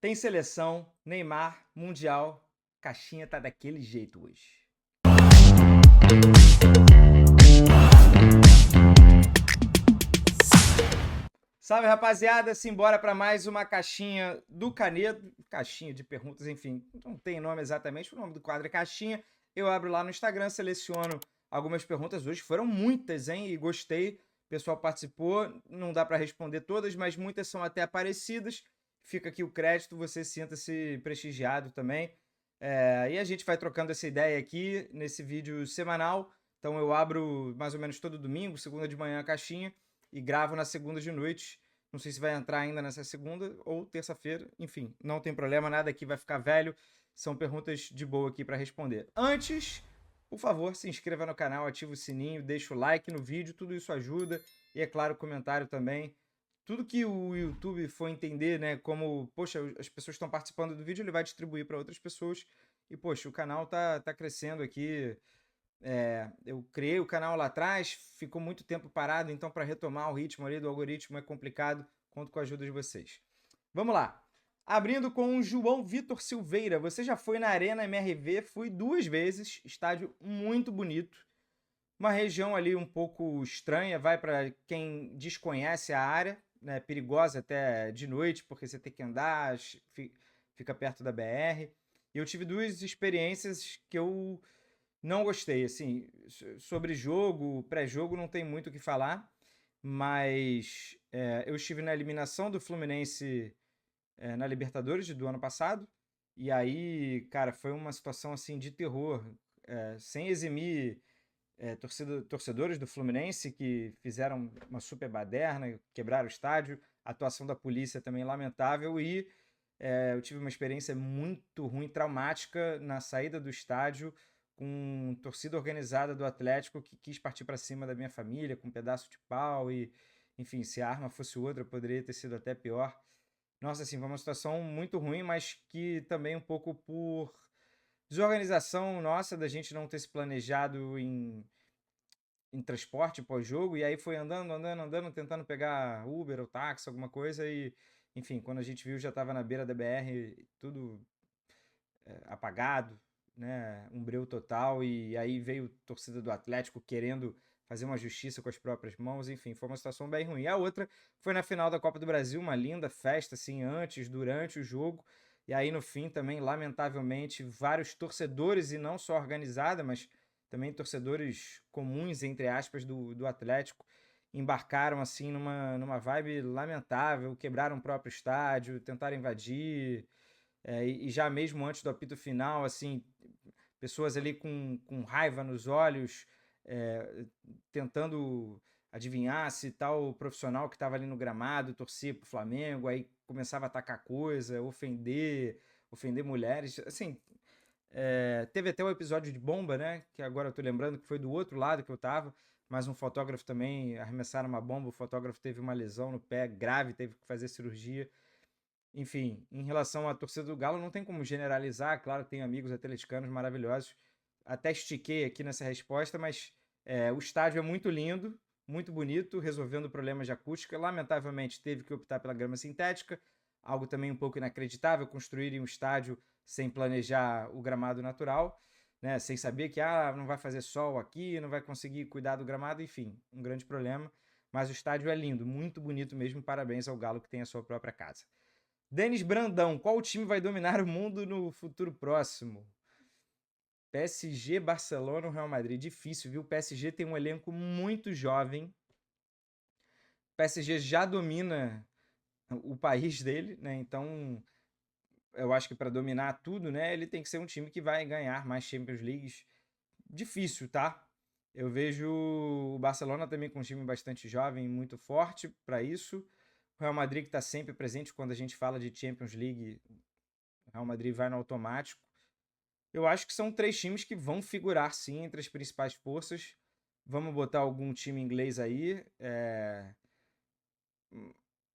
Tem seleção, Neymar, Mundial. Caixinha tá daquele jeito hoje. Salve, rapaziada! Simbora para mais uma caixinha do Canedo. Caixinha de perguntas, enfim, não tem nome exatamente. O nome do quadro é Caixinha. Eu abro lá no Instagram, seleciono algumas perguntas. Hoje foram muitas, hein? E gostei. O pessoal participou. Não dá para responder todas, mas muitas são até parecidas. Fica aqui o crédito, você sinta-se prestigiado também. E a gente vai trocando essa ideia aqui nesse vídeo semanal. Então eu abro mais ou menos todo domingo, segunda de manhã, a caixinha e gravo na segunda de noite. Não sei se vai entrar ainda nessa segunda ou terça-feira. Enfim, não tem problema, nada aqui vai ficar velho. São perguntas de boa aqui para responder. Antes, por favor, se inscreva no canal, ativa o sininho, deixa o like no vídeo, tudo isso ajuda. E é claro, comentário também. Tudo que o YouTube for entender, né, como, poxa, as pessoas estão participando do vídeo, ele vai distribuir para outras pessoas. E, poxa, o canal tá crescendo aqui. Eu criei o canal lá atrás, ficou muito tempo parado, então para retomar o ritmo ali do algoritmo é complicado, conto com a ajuda de vocês. Vamos lá. Abrindo com o João Vitor Silveira. Você já foi na Arena MRV? Fui 2 vezes, estádio muito bonito. Uma região ali um pouco estranha, vai para quem desconhece a área, né, perigosa até de noite, porque você tem que andar, fica perto da BR. E eu tive 2 experiências que eu não gostei, assim, sobre jogo, pré-jogo não tem muito o que falar, mas eu estive na eliminação do Fluminense na Libertadores do ano passado, e aí, cara, foi uma situação assim de terror, sem eximir torcedores do Fluminense que fizeram uma super baderna, quebraram o estádio, a atuação da polícia também lamentável e eu tive uma experiência muito ruim, traumática na saída do estádio com torcida organizada do Atlético que quis partir para cima da minha família com um pedaço de pau e, enfim, se a arma fosse outra, poderia ter sido até pior. Nossa, assim, foi uma situação muito ruim, mas que também um pouco por desorganização nossa, da gente não ter se planejado em transporte pós-jogo, e aí foi andando, tentando pegar Uber ou táxi, alguma coisa, e, enfim, quando a gente viu já estava na beira da BR, tudo apagado, né, um breu total, e aí veio torcida do Atlético querendo fazer uma justiça com as próprias mãos, enfim, foi uma situação bem ruim. A outra foi na final da Copa do Brasil, uma linda festa, assim, antes, durante o jogo, e aí no fim também, lamentavelmente, vários torcedores, e não só organizada, mas também torcedores comuns, entre aspas, do Atlético, embarcaram assim numa vibe lamentável, quebraram o próprio estádio, tentaram invadir, e já mesmo antes do apito final, assim, pessoas ali com raiva nos olhos, é, tentando adivinhar se tal profissional que estava ali no gramado torcia para o Flamengo, aí começava a atacar coisa, ofender mulheres, assim, teve até o episódio de bomba, né? Que agora eu tô lembrando que foi do outro lado que eu tava, mas um fotógrafo também arremessaram uma bomba, o fotógrafo teve uma lesão no pé grave, teve que fazer cirurgia. Enfim, em relação à torcida do Galo, não tem como generalizar, claro, tenho amigos atleticanos maravilhosos. Até estiquei aqui nessa resposta, mas o estádio é muito lindo, muito bonito, resolvendo problemas de acústica. Lamentavelmente, teve que optar pela grama sintética, algo também um pouco inacreditável, construírem um estádio sem planejar o gramado natural, né? Sem saber que não vai fazer sol aqui, não vai conseguir cuidar do gramado, enfim, um grande problema. Mas o estádio é lindo, muito bonito mesmo. Parabéns ao Galo que tem a sua própria casa. Denis Brandão, qual time vai dominar o mundo no futuro próximo? PSG, Barcelona ou Real Madrid? Difícil, viu? O PSG tem um elenco muito jovem. O PSG já domina o país dele, né? Então, eu acho que para dominar tudo, né, ele tem que ser um time que vai ganhar mais Champions Leagues. Difícil, tá? Eu vejo o Barcelona também com um time bastante jovem, muito forte para isso. O Real Madrid que está sempre presente quando a gente fala de Champions League. O Real Madrid vai no automático. Eu acho que são 3 times que vão figurar sim entre as principais forças. Vamos botar algum time inglês aí.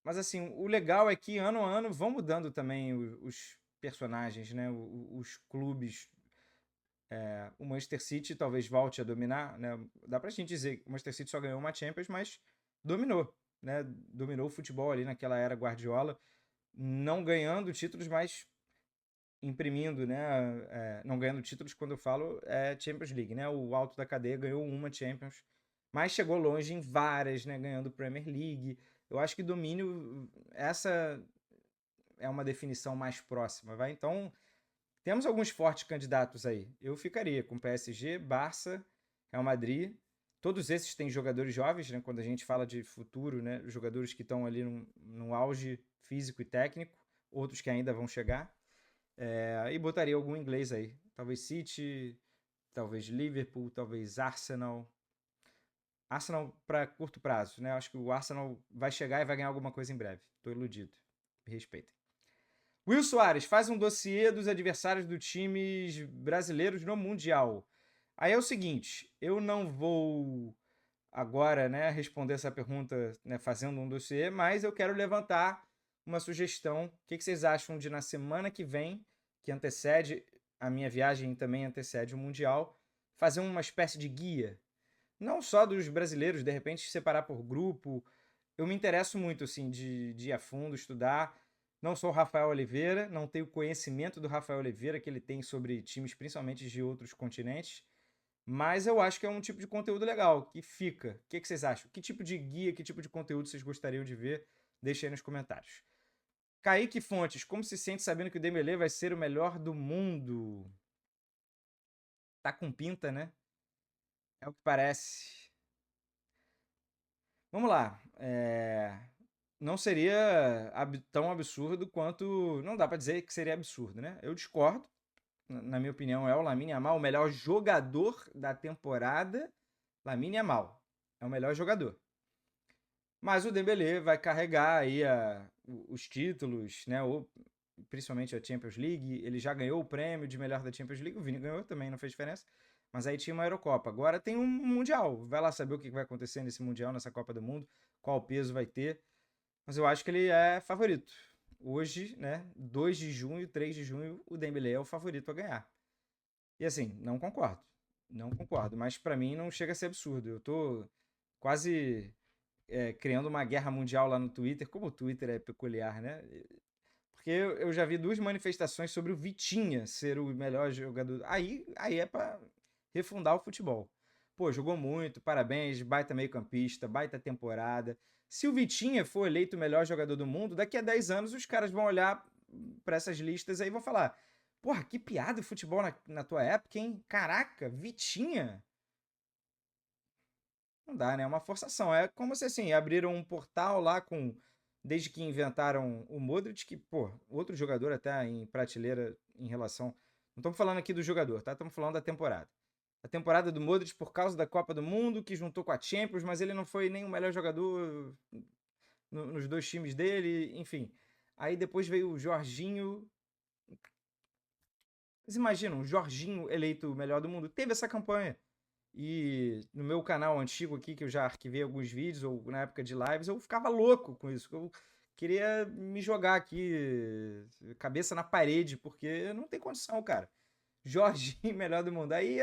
Mas assim, o legal é que ano a ano vão mudando também os personagens, né? Os clubes. O Manchester City talvez volte a dominar, né? Dá pra gente dizer que o Manchester City só ganhou uma Champions, mas dominou, né? Dominou o futebol ali naquela era Guardiola. não ganhando títulos, mas imprimindo, né? Não ganhando títulos, quando eu falo, é Champions League, né? O alto da cadeia ganhou uma Champions, mas chegou longe em várias, né? Ganhando Premier League. Eu acho que domínio, essa é uma definição mais próxima, vai? Então, temos alguns fortes candidatos aí. Eu ficaria com PSG, Barça, Real Madrid. Todos esses têm jogadores jovens, né? Quando a gente fala de futuro, né? Jogadores que estão ali no auge físico e técnico, outros que ainda vão chegar. E botaria algum inglês aí. Talvez City, talvez Liverpool, talvez Arsenal. Arsenal para curto prazo, né? Acho que o Arsenal vai chegar e vai ganhar alguma coisa em breve. Tô iludido. Me respeitem. Will Soares faz um dossiê dos adversários dos times brasileiros no Mundial. Aí é o seguinte, eu não vou agora, né, responder essa pergunta, né, fazendo um dossiê, mas eu quero levantar uma sugestão. O que vocês acham de na semana que vem, que antecede a minha viagem e também antecede o Mundial, fazer uma espécie de guia? Não só dos brasileiros, de repente separar por grupo. Eu me interesso muito, assim, de ir a fundo, estudar. Não sou o Rafael Oliveira, não tenho conhecimento do Rafael Oliveira que ele tem sobre times, principalmente de outros continentes. Mas eu acho que é um tipo de conteúdo legal, que fica. O que vocês acham? Que tipo de guia, que tipo de conteúdo vocês gostariam de ver? Deixem aí nos comentários. Kaique Fontes, como se sente sabendo que o Dembélé vai ser o melhor do mundo? Tá com pinta, né? É o que parece. Vamos lá. Não seria tão absurdo quanto... Não dá pra dizer que seria absurdo, né? Eu discordo. Na minha opinião, é o Lamine Yamal o melhor jogador da temporada. Lamine Yamal é o melhor jogador. Mas o Dembélé vai carregar aí os títulos, né? Ou, principalmente a Champions League. Ele já ganhou o prêmio de melhor da Champions League. O Vini ganhou também, não fez diferença. Mas aí tinha uma Eurocopa. Agora tem um Mundial. Vai lá saber o que vai acontecer nesse Mundial, nessa Copa do Mundo. Qual peso vai ter. Mas eu acho que ele é favorito. Hoje, né? 2 de junho, 3 de junho, o Dembélé é o favorito a ganhar. E assim, não concordo. Não concordo. Mas pra mim não chega a ser absurdo. Eu tô quase criando uma guerra mundial lá no Twitter. Como o Twitter é peculiar, né? Porque eu já vi duas manifestações sobre o Vitinha ser o melhor jogador. Aí é pra refundar o futebol. Pô, jogou muito, parabéns, baita meio-campista, baita temporada. Se o Vitinha for eleito o melhor jogador do mundo, daqui a 10 anos os caras vão olhar pra essas listas aí e vão falar: porra, que piada o futebol na tua época, hein? Caraca, Vitinha? Não dá, né? É uma forçação. É como se, assim, abriram um portal lá com... Desde que inventaram o Modric, que, pô, outro jogador até em prateleira em relação... Não estamos falando aqui do jogador, tá? Estamos falando da temporada. A temporada do Modric por causa da Copa do Mundo, que juntou com a Champions, mas ele não foi nem o melhor jogador nos dois times dele, enfim. Aí depois veio o Jorginho. Vocês imaginam, o Jorginho eleito o melhor do mundo? Teve essa campanha. E no meu canal antigo aqui, que eu já arquivei alguns vídeos, ou na época de lives, eu ficava louco com isso. Eu queria me jogar aqui, cabeça na parede, porque não tem condição, cara. Jorginho, melhor do mundo. Aí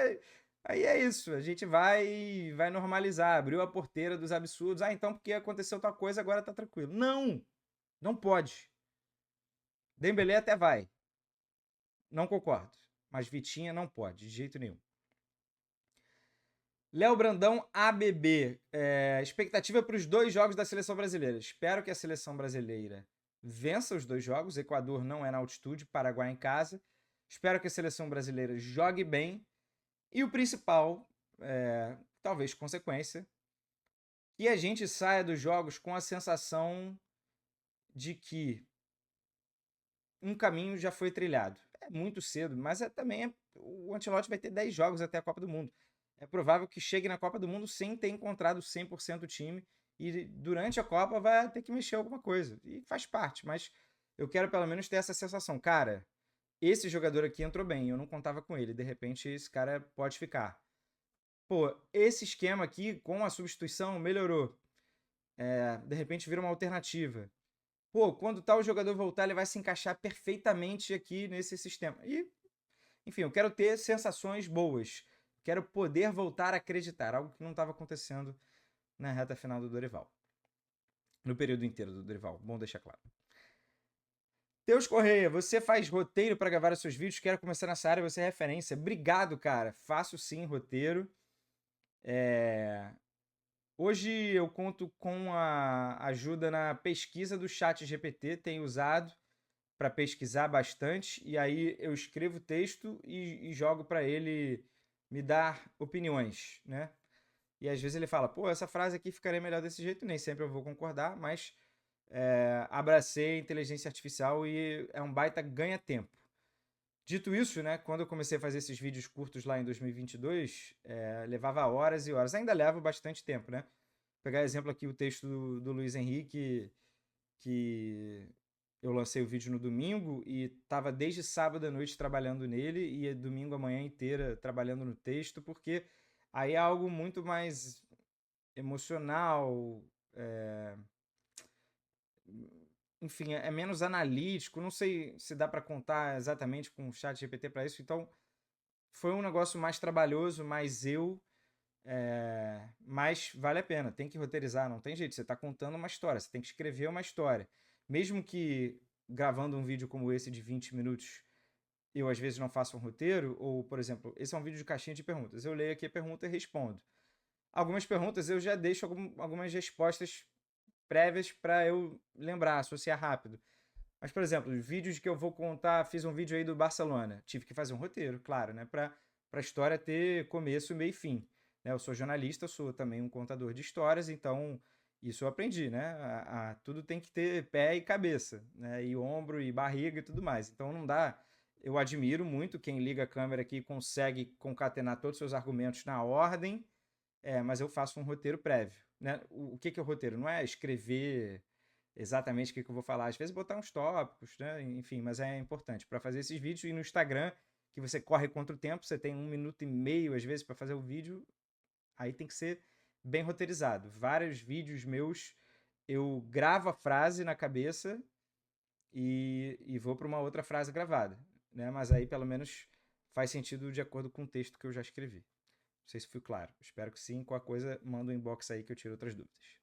é isso, a gente vai normalizar. Abriu a porteira dos absurdos. Ah, então porque aconteceu tal coisa, agora tá tranquilo. Não, não pode. Dembélé até vai. Não concordo. Mas Vitinha não pode, de jeito nenhum. Léo Brandão, ABB. Expectativa para os 2 jogos da seleção brasileira. Espero que a seleção brasileira vença os 2 jogos. Equador não é na altitude, Paraguai em casa. Espero que a seleção brasileira jogue bem. E o principal, talvez consequência, que a gente saia dos jogos com a sensação de que um caminho já foi trilhado. É muito cedo, mas também o Ancelotti vai ter 10 jogos até a Copa do Mundo. É provável que chegue na Copa do Mundo sem ter encontrado 100% do time e durante a Copa vai ter que mexer alguma coisa. E faz parte, mas eu quero pelo menos ter essa sensação. Cara, esse jogador aqui entrou bem, eu não contava com ele, de repente esse cara pode ficar. Pô, esse esquema aqui com a substituição melhorou. De repente vira uma alternativa. Pô, quando tal jogador voltar, ele vai se encaixar perfeitamente aqui nesse sistema. E, enfim, eu quero ter sensações boas. Quero poder voltar a acreditar, algo que não estava acontecendo na reta final do Dorival. No período inteiro do Dorival, bom deixar claro. Teus Correia, você faz roteiro para gravar os seus vídeos? Quero começar nessa área, você é referência. Obrigado, cara. Faço sim roteiro. Hoje eu conto com a ajuda na pesquisa do chat GPT, tenho usado para pesquisar bastante, e aí eu escrevo texto e jogo para ele me dar opiniões, né? E às vezes ele fala, pô, essa frase aqui ficaria melhor desse jeito, nem sempre eu vou concordar, mas abracei a inteligência artificial e é um baita ganha-tempo. Dito isso, né, quando eu comecei a fazer esses vídeos curtos lá em 2022, levava horas e horas. Ainda leva bastante tempo, né? Vou pegar exemplo aqui o texto do Luiz Henrique, que eu lancei o vídeo no domingo e estava desde sábado à noite trabalhando nele e domingo a manhã inteira trabalhando no texto, porque aí é algo muito mais emocional, é, enfim, é menos analítico. Não sei se dá para contar exatamente com o chat GPT para isso. Então, foi um negócio mais trabalhoso, mais mas vale a pena. Tem que roteirizar, não tem jeito. Você está contando uma história, você tem que escrever uma história. Mesmo que gravando um vídeo como esse de 20 minutos, eu às vezes não faço um roteiro, ou, por exemplo, esse é um vídeo de caixinha de perguntas. Eu leio aqui a pergunta e respondo. Algumas perguntas eu já deixo algumas respostas prévias para eu lembrar, associar rápido. Mas, por exemplo, os vídeos que eu vou contar, fiz um vídeo aí do Barcelona. Tive que fazer um roteiro, claro, né? Para a história ter começo, meio e fim. Né? Eu sou jornalista, eu sou também um contador de histórias, então isso eu aprendi, né? Tudo tem que ter pé e cabeça, né? E ombro e barriga e tudo mais. Então não dá. Eu admiro muito quem liga a câmera aqui e consegue concatenar todos os seus argumentos na ordem, mas eu faço um roteiro prévio. Né? O que é o roteiro? Não é escrever exatamente o que eu vou falar. Às vezes botar uns tópicos, né? Enfim, mas é importante para fazer esses vídeos. E no Instagram, que você corre contra o tempo, você tem 1 minuto e meio, às vezes, para fazer o vídeo, aí tem que ser bem roteirizado. Vários vídeos meus, eu gravo a frase na cabeça e vou para uma outra frase gravada. Né? Mas aí, pelo menos, faz sentido de acordo com o texto que eu já escrevi. Não sei se fui claro. Espero que sim. Qualquer coisa, manda um inbox aí que eu tiro outras dúvidas.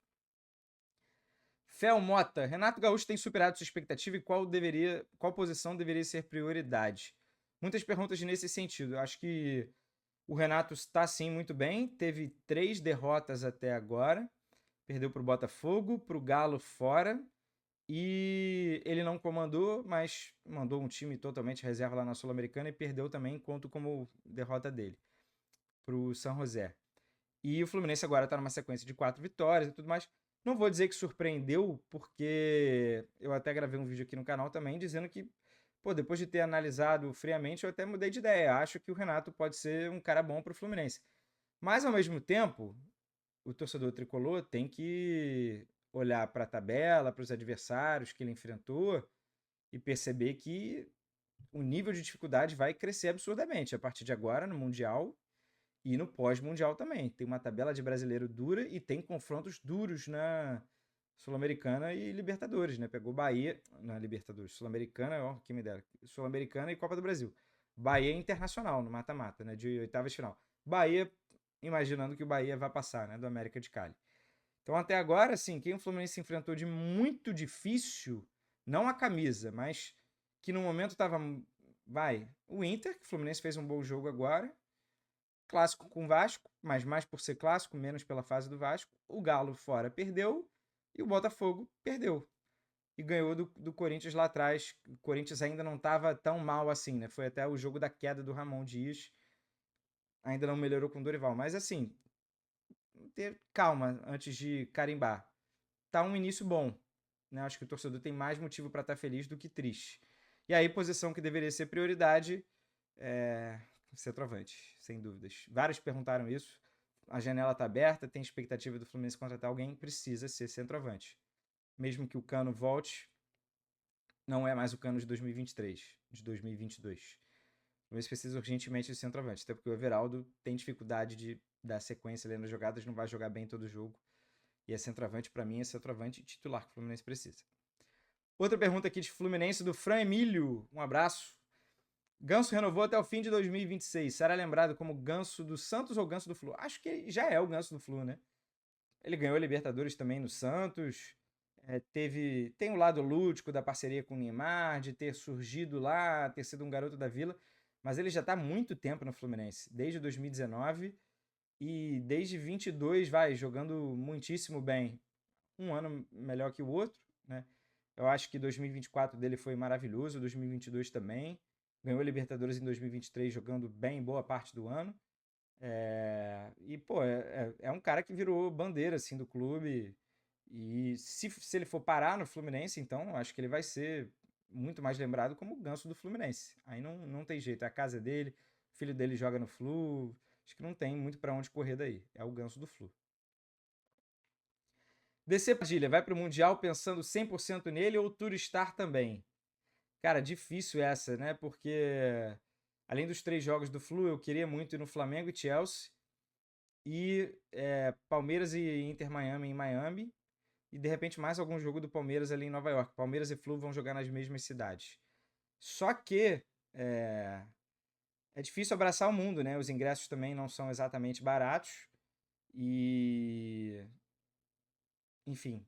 Fel Mota, Renato Gaúcho tem superado sua expectativa e qual posição deveria ser prioridade? Muitas perguntas nesse sentido. Eu acho que o Renato está sim muito bem. Teve 3 derrotas até agora. Perdeu para o Botafogo, para o Galo fora. E ele não comandou, mas mandou um time totalmente reserva lá na Sul-Americana e perdeu também, conto como derrota dele para o San José. E o Fluminense agora está numa sequência de 4 vitórias e tudo mais. Não vou dizer que surpreendeu, porque eu até gravei um vídeo aqui no canal também dizendo que, pô, depois de ter analisado friamente, eu até mudei de ideia. Acho que o Renato pode ser um cara bom para o Fluminense. Mas, ao mesmo tempo, o torcedor tricolor tem que olhar para a tabela, para os adversários que ele enfrentou e perceber que o nível de dificuldade vai crescer absurdamente a partir de agora no Mundial e no pós-mundial também. Tem uma tabela de brasileiro dura e tem confrontos duros na Sul-Americana e Libertadores, né? Pegou Bahia na Libertadores, Sul-Americana, ó, que me dera. Sul-Americana e Copa do Brasil. Bahia Internacional no mata-mata, né? De oitavas de final. Bahia, imaginando que o Bahia vai passar, né? Do América de Cali. Então, até agora, assim, quem o Fluminense enfrentou de muito difícil, não a camisa, mas que no momento estava. Vai, o Inter, que o Fluminense fez um bom jogo agora, clássico com o Vasco, mas mais por ser clássico, menos pela fase do Vasco. O Galo fora perdeu e o Botafogo perdeu. E ganhou do Corinthians lá atrás. O Corinthians ainda não estava tão mal assim, né? Foi até o jogo da queda do Ramon Dias. Ainda não melhorou com o Dorival. Mas assim, ter calma antes de carimbar. Tá um início bom. Né? Acho que o torcedor tem mais motivo para estar feliz do que triste. E aí, posição que deveria ser prioridade é centroavante, sem dúvidas. Vários perguntaram isso. A janela está aberta, tem expectativa do Fluminense contratar alguém, precisa ser centroavante. Mesmo que o Cano volte, não é mais o Cano de 2023, de 2022. O Fluminense precisa urgentemente de centroavante, até porque o Everaldo tem dificuldade de dar sequência lendo as jogadas, não vai jogar bem todo o jogo. E é centroavante, para mim, é centroavante titular que o Fluminense precisa. Outra pergunta aqui de Fluminense, do Fran Emílio. Um abraço. Ganso renovou até o fim de 2026. Será lembrado como Ganso do Santos ou Ganso do Flu? Acho que já é o Ganso do Flu, né? Ele ganhou a Libertadores também no Santos. Tem o lado lúdico da parceria com o Neymar, de ter surgido lá, ter sido um garoto da Vila, mas ele já está há muito tempo no Fluminense, desde 2019 e desde 22 vai jogando muitíssimo bem. Um ano melhor que o outro, né? Eu acho que 2024 dele foi maravilhoso, 2022 também. Ganhou a Libertadores em 2023 jogando bem boa parte do ano. Pô, é um cara que virou bandeira assim do clube. E se ele for parar no Fluminense, então acho que ele vai ser muito mais lembrado como o ganso do Fluminense. Aí não tem jeito, é a casa dele, o filho dele joga no Flu. Acho que não tem muito para onde correr daí. É o ganso do Flu. DC Padilha, vai pro Mundial pensando 100% nele ou turistar também? Cara, difícil essa, né? Porque além dos 3 jogos do Flu, eu queria muito ir no Flamengo e Chelsea. E Palmeiras e Inter Miami em Miami. E de repente mais algum jogo do Palmeiras ali em Nova York. Palmeiras e Flu vão jogar nas mesmas cidades. Só que é difícil abraçar o mundo, né? Os ingressos também não são exatamente baratos. E enfim,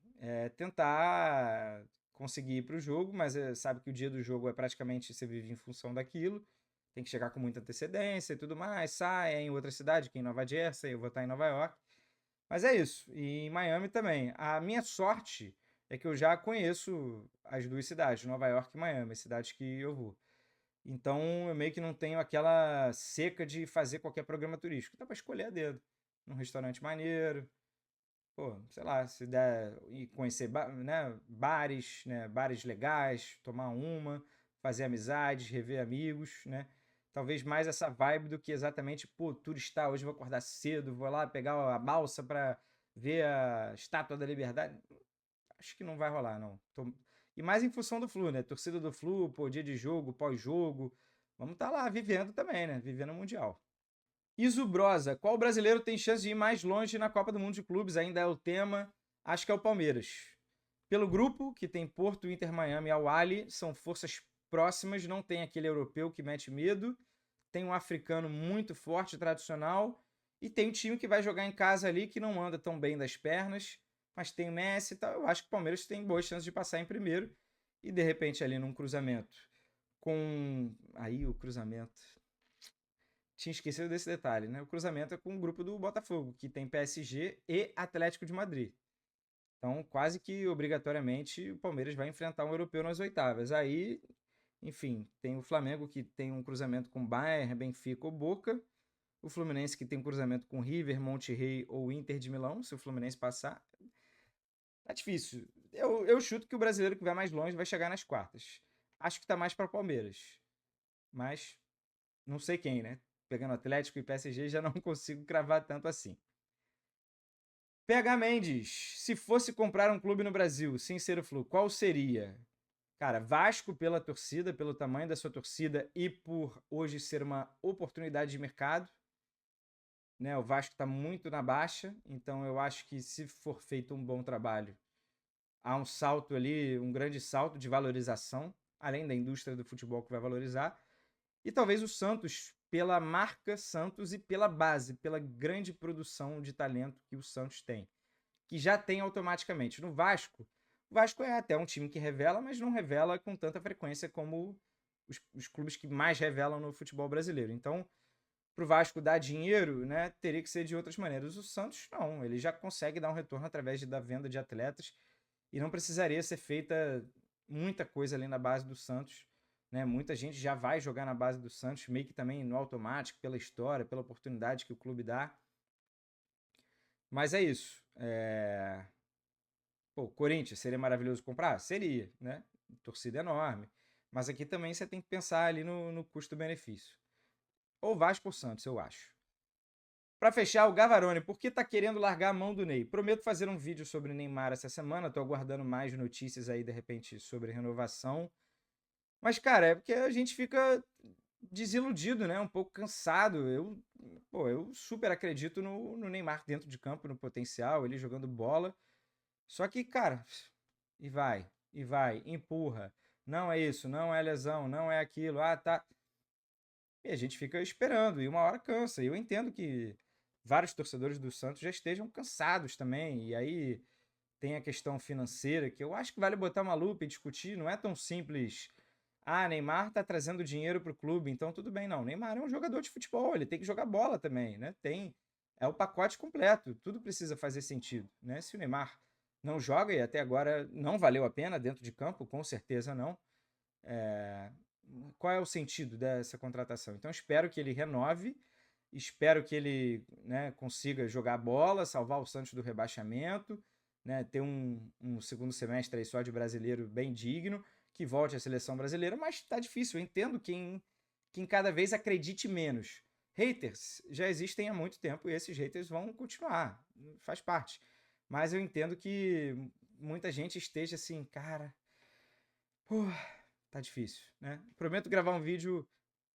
tentar conseguir ir para o jogo, mas sabe que o dia do jogo é praticamente você vive em função daquilo. Tem que chegar com muita antecedência e tudo mais. Sai em outra cidade, que é em Nova Jersey, eu vou estar em Nova York. Mas é isso. E em Miami também. A minha sorte é que eu já conheço as 2 cidades, Nova York e Miami, as cidades que eu vou. Então eu meio que não tenho aquela seca de fazer qualquer programa turístico. Dá para escolher a dedo. Num restaurante maneiro, pô, sei lá, se der e conhecer né, bares, né, bares legais, tomar uma, fazer amizades, rever amigos, né? Talvez mais essa vibe do que exatamente, pô, turistar, hoje eu vou acordar cedo, vou lá pegar a balsa para ver a Estátua da Liberdade. Acho que não vai rolar, não. E mais em função do Flu, né? Torcida do Flu, pô, dia de jogo, pós-jogo. Vamos estar lá vivendo também, né? Vivendo o Mundial. Isubrosa, qual brasileiro tem chance de ir mais longe na Copa do Mundo de Clubes? Ainda é o tema. Acho que é o Palmeiras. Pelo grupo, que tem Porto, Inter, Miami e Al Ahly, são forças próximas, não tem aquele europeu que mete medo, tem um africano muito forte, tradicional, e tem um time que vai jogar em casa ali que não anda tão bem das pernas, mas tem o Messi e tal. Eu acho que o Palmeiras tem boas chances de passar em primeiro e de repente ali num cruzamento com aí o cruzamento tinha esquecido desse detalhe, né? O cruzamento é com o grupo do Botafogo, que tem PSG e Atlético de Madrid. Então, quase que obrigatoriamente o Palmeiras vai enfrentar um europeu nas oitavas. Aí, enfim, tem o Flamengo que tem um cruzamento com Bayern, Benfica ou Boca. O Fluminense que tem um cruzamento com River, Monterrey ou Inter de Milão, se o Fluminense passar. Tá difícil. Eu chuto que o brasileiro que vai mais longe vai chegar nas quartas. Acho que tá mais para Palmeiras. Mas não sei quem, né? Pegando Atlético e PSG, já não consigo cravar tanto assim. PH Mendes, se fosse comprar um clube no Brasil, sem ser o Flu, qual seria? Cara, Vasco pela torcida, pelo tamanho da sua torcida e por hoje ser uma oportunidade de mercado. Né? O Vasco está muito na baixa, então eu acho que se for feito um bom trabalho, há um salto ali, um grande salto de valorização, além da indústria do futebol que vai valorizar. E talvez o Santos, pela marca Santos e pela base, pela grande produção de talento que o Santos tem, que já tem automaticamente. No Vasco, o Vasco é até um time que revela, mas não revela com tanta frequência como os clubes que mais revelam no futebol brasileiro. Então, para o Vasco dar dinheiro, né, teria que ser de outras maneiras. O Santos, não, ele já consegue dar um retorno através da venda de atletas e não precisaria ser feita muita coisa ali na base do Santos. Né? Muita gente já vai jogar na base do Santos, meio que também no automático, pela história, pela oportunidade que o clube dá. Mas é isso. Pô, Corinthians, seria maravilhoso comprar? Seria, né? Torcida enorme. Mas aqui também você tem que pensar ali no custo-benefício. Ou Vasco ou Santos, eu acho. Para fechar, o Gavarone, por que tá querendo largar a mão do Ney? Prometo fazer um vídeo sobre Neymar essa semana, tô aguardando mais notícias aí, de repente, sobre renovação. Mas, cara, é porque a gente fica desiludido, né? Um pouco cansado. Eu super acredito no Neymar dentro de campo, no potencial, ele jogando bola. Só que, cara, e vai, empurra. Não é isso, não é lesão, não é aquilo. Ah, tá. E a gente fica esperando, e uma hora cansa. E eu entendo que vários torcedores do Santos já estejam cansados também. E aí tem a questão financeira, que eu acho que vale botar uma lupa e discutir, não é tão simples. Ah, Neymar tá trazendo dinheiro pro clube, então tudo bem. Não, Neymar é um jogador de futebol, ele tem que jogar bola também, né? É o pacote completo, tudo precisa fazer sentido, né? Se o Neymar não joga, e até agora não valeu a pena dentro de campo, com certeza não, é, qual é o sentido dessa contratação? Então espero que ele renove, espero que ele, né, consiga jogar bola, salvar o Santos do rebaixamento, né, ter um segundo semestre aí só de brasileiro bem digno, que volte à seleção brasileira, mas está difícil, eu entendo quem cada vez acredite menos. Haters já existem há muito tempo e esses haters vão continuar, faz parte. Mas eu entendo que muita gente esteja assim, cara, tá difícil, né? Prometo gravar um vídeo.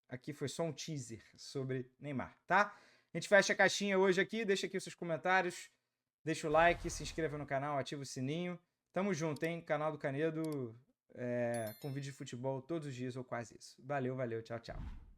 Aqui foi só um teaser sobre Neymar, tá? A gente fecha a caixinha hoje aqui. Deixa aqui os seus comentários. Deixa o like, se inscreva no canal, ativa o sininho. Tamo junto, hein? Canal do Canedo com vídeo de futebol todos os dias ou quase isso. Valeu, valeu. Tchau, tchau.